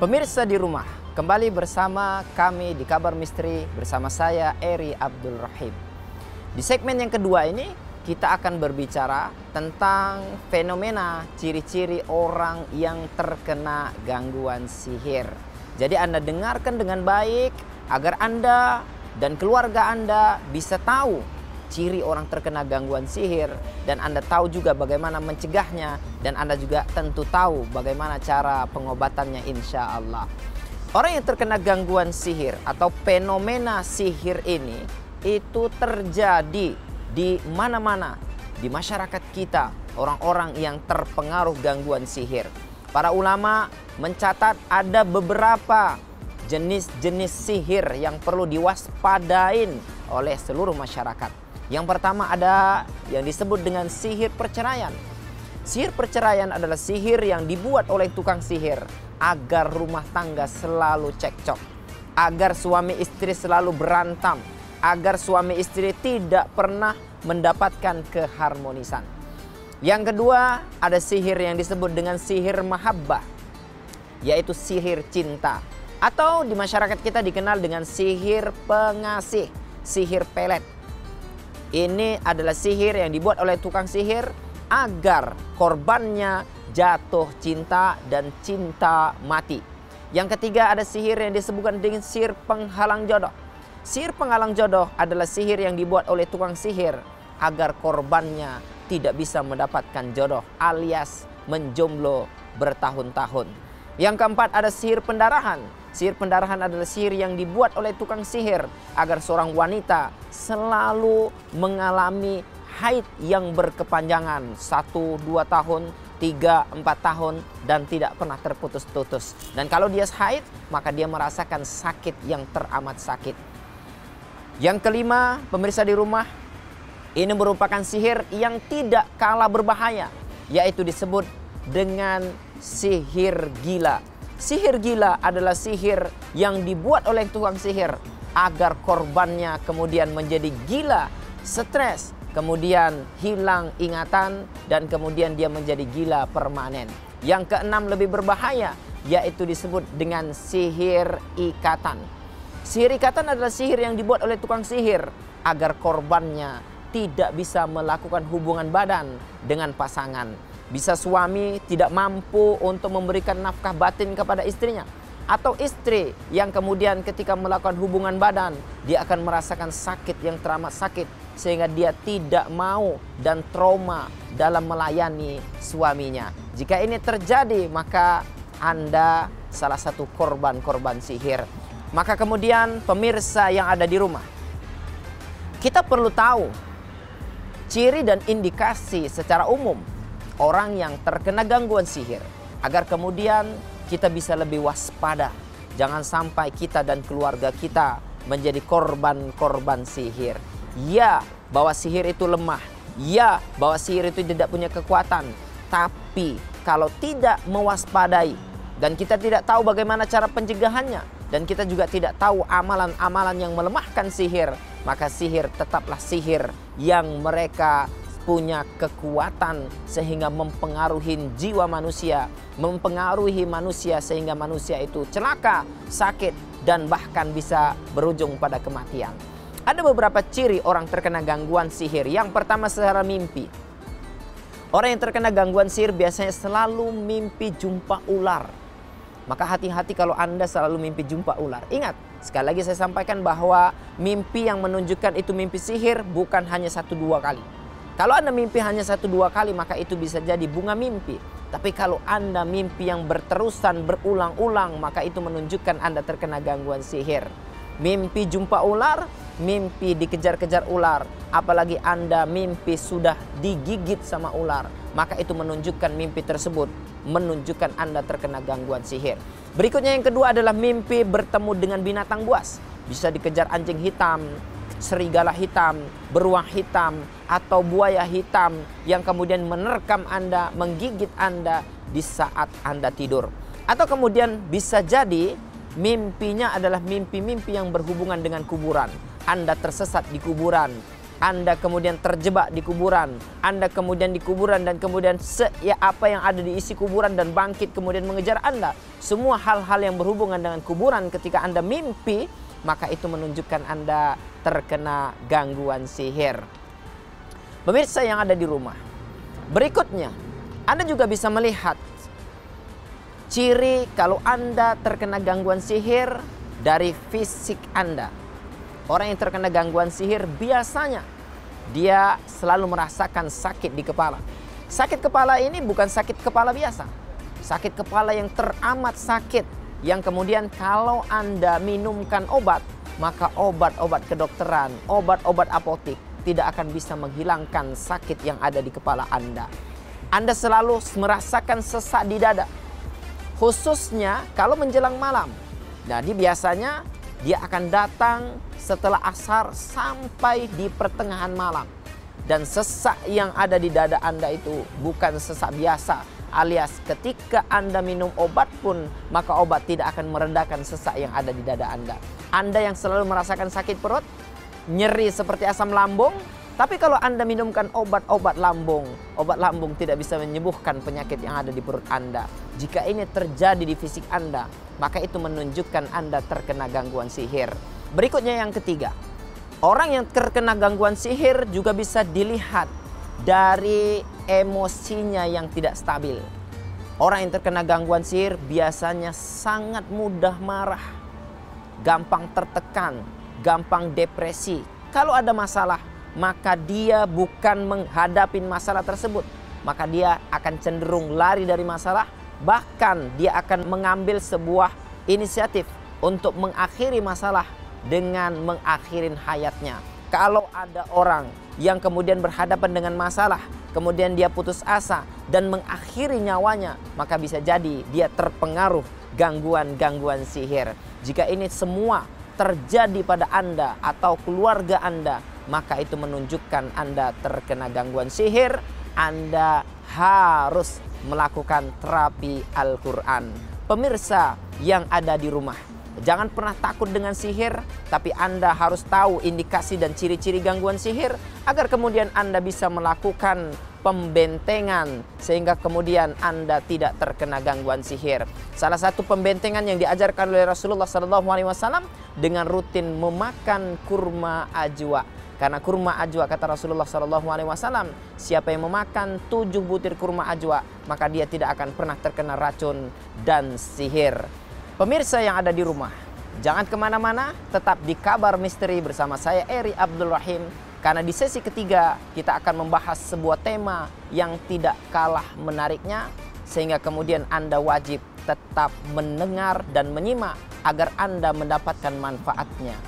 Pemirsa di rumah, kembali bersama kami di Kabar Misteri bersama saya Eri Abdul Rahim. Di segmen yang kedua ini kita akan berbicara tentang fenomena ciri-ciri orang yang terkena gangguan sihir. Jadi Anda dengarkan dengan baik agar Anda dan keluarga Anda bisa tahu ciri orang terkena gangguan sihir, dan Anda tahu juga bagaimana mencegahnya, dan Anda juga tentu tahu bagaimana cara pengobatannya insya Allah. Orang yang terkena gangguan sihir atau fenomena sihir ini itu terjadi di mana-mana di masyarakat kita, orang-orang yang terpengaruh gangguan sihir. Para ulama mencatat ada beberapa jenis-jenis sihir yang perlu diwaspadain oleh seluruh masyarakat. Yang pertama ada yang disebut dengan sihir perceraian. Sihir perceraian adalah sihir yang dibuat oleh tukang sihir agar rumah tangga selalu cekcok, agar suami istri selalu berantem, agar suami istri tidak pernah mendapatkan keharmonisan. Yang kedua ada sihir yang disebut dengan sihir mahabbah, yaitu sihir cinta, atau di masyarakat kita dikenal dengan sihir pengasih, sihir pelet. Ini adalah sihir yang dibuat oleh tukang sihir agar korbannya jatuh cinta dan cinta mati. Yang ketiga ada sihir yang disebutkan dengan sihir penghalang jodoh. Sihir penghalang jodoh adalah sihir yang dibuat oleh tukang sihir agar korbannya tidak bisa mendapatkan jodoh alias menjomblo bertahun-tahun. Yang keempat ada sihir pendarahan. Sihir pendarahan adalah sihir yang dibuat oleh tukang sihir agar seorang wanita selalu mengalami haid yang berkepanjangan 1-2 tahun, 3-4 tahun, dan tidak pernah terputus-putus. Dan kalau dia haid, maka dia merasakan sakit yang teramat sakit. Yang kelima, pemirsa di rumah, ini merupakan sihir yang tidak kalah berbahaya, yaitu disebut dengan sihir gila. Sihir gila adalah sihir yang dibuat oleh tukang sihir agar korbannya kemudian menjadi gila, stres, kemudian hilang ingatan, dan kemudian dia menjadi gila permanen. Yang keenam lebih berbahaya, yaitu disebut dengan sihir ikatan. Sihir ikatan adalah sihir yang dibuat oleh tukang sihir agar korbannya tidak bisa melakukan hubungan badan dengan pasangan. Bisa suami tidak mampu untuk memberikan nafkah batin kepada istrinya, atau istri yang kemudian ketika melakukan hubungan badan dia akan merasakan sakit yang teramat sakit sehingga dia tidak mau dan trauma dalam melayani suaminya. Jika ini terjadi, maka Anda salah satu korban sihir. Maka kemudian pemirsa yang ada di rumah, kita perlu tahu ciri dan indikasi secara umum orang yang terkena gangguan sihir agar kemudian kita bisa lebih waspada. Jangan sampai kita dan keluarga kita menjadi korban sihir. Ya, bahwa sihir itu lemah. Ya, bahwa sihir itu tidak punya kekuatan. Tapi kalau tidak mewaspadai dan kita tidak tahu bagaimana cara pencegahannya, dan kita juga tidak tahu amalan-amalan yang melemahkan sihir, maka sihir tetaplah sihir yang mereka punya kekuatan sehingga mempengaruhi jiwa manusia, mempengaruhi manusia sehingga manusia itu celaka, sakit, dan bahkan bisa berujung pada kematian. Ada beberapa ciri orang terkena gangguan sihir. Yang pertama secara mimpi. Orang yang terkena gangguan sihir biasanya selalu mimpi jumpa ular. Maka hati-hati kalau Anda selalu mimpi jumpa ular. Ingat, sekali lagi saya sampaikan bahwa mimpi yang menunjukkan itu mimpi sihir bukan hanya 1-2 kali. Kalau Anda mimpi hanya 1-2 kali, maka itu bisa jadi bunga mimpi. Tapi kalau Anda mimpi yang berterusan, berulang-ulang, maka itu menunjukkan Anda terkena gangguan sihir. Mimpi jumpa ular, mimpi dikejar-kejar ular, apalagi Anda mimpi sudah digigit sama ular, maka itu menunjukkan mimpi tersebut menunjukkan Anda terkena gangguan sihir. Berikutnya yang kedua adalah mimpi bertemu dengan binatang buas. Bisa dikejar anjing hitam, serigala hitam, beruang hitam, atau buaya hitam yang kemudian menerkam Anda, menggigit Anda di saat Anda tidur. Atau kemudian bisa jadi mimpinya adalah mimpi-mimpi yang berhubungan dengan kuburan. Anda tersesat di kuburan, Anda kemudian terjebak di kuburan, Anda kemudian di kuburan dan kemudian apa yang ada di isi kuburan dan bangkit kemudian mengejar Anda. Semua hal-hal yang berhubungan dengan kuburan ketika Anda mimpi, maka itu menunjukkan Anda terkena gangguan sihir. Pemirsa yang ada di rumah, berikutnya Anda juga bisa melihat ciri kalau Anda terkena gangguan sihir dari fisik Anda. Orang yang terkena gangguan sihir biasanya dia selalu merasakan sakit di kepala. Sakit kepala ini bukan sakit kepala biasa. Sakit kepala yang teramat sakit, yang kemudian kalau Anda minumkan obat, maka obat-obat kedokteran, obat-obat apotik tidak akan bisa menghilangkan sakit yang ada di kepala Anda. Anda selalu merasakan sesak di dada, khususnya kalau menjelang malam. Jadi biasanya dia akan datang setelah asar sampai di pertengahan malam. Dan sesak yang ada di dada Anda itu bukan sesak biasa, alias ketika Anda minum obat pun, maka obat tidak akan meredakan sesak yang ada di dada Anda. Anda yang selalu merasakan sakit perut, nyeri seperti asam lambung, tapi kalau Anda minumkan obat lambung tidak bisa menyembuhkan penyakit yang ada di perut Anda. Jika ini terjadi di fisik Anda, maka itu menunjukkan Anda terkena gangguan sihir. Berikutnya yang ketiga, orang yang terkena gangguan sihir juga bisa dilihat dari emosinya yang tidak stabil. Orang yang terkena gangguan sihir biasanya sangat mudah marah, gampang tertekan, gampang depresi. Kalau ada masalah, maka dia bukan menghadapi masalah tersebut, maka dia akan cenderung lari dari masalah. Bahkan dia akan mengambil sebuah inisiatif untuk mengakhiri masalah dengan mengakhiri hayatnya. Kalau ada orang yang kemudian berhadapan dengan masalah, kemudian dia putus asa dan mengakhiri nyawanya, maka bisa jadi dia terpengaruh gangguan-gangguan sihir. Jika ini semua terjadi pada Anda atau keluarga Anda, maka itu menunjukkan Anda terkena gangguan sihir. Anda harus melakukan terapi Al-Quran. Pemirsa yang ada di rumah, jangan pernah takut dengan sihir, tapi Anda harus tahu indikasi dan ciri-ciri gangguan sihir agar kemudian Anda bisa melakukan pembentengan sehingga kemudian Anda tidak terkena gangguan sihir. Salah satu pembentengan yang diajarkan oleh Rasulullah SAW dengan rutin memakan kurma ajwa. Karena kurma ajwa, kata Rasulullah SAW, siapa yang memakan 7 butir kurma ajwa, maka dia tidak akan pernah terkena racun dan sihir. Pemirsa yang ada di rumah, jangan kemana-mana, tetap di Kabar Misteri bersama saya Eri Abdul Rahim. Karena di sesi ketiga kita akan membahas sebuah tema yang tidak kalah menariknya, sehingga kemudian Anda wajib tetap mendengar dan menyimak agar Anda mendapatkan manfaatnya.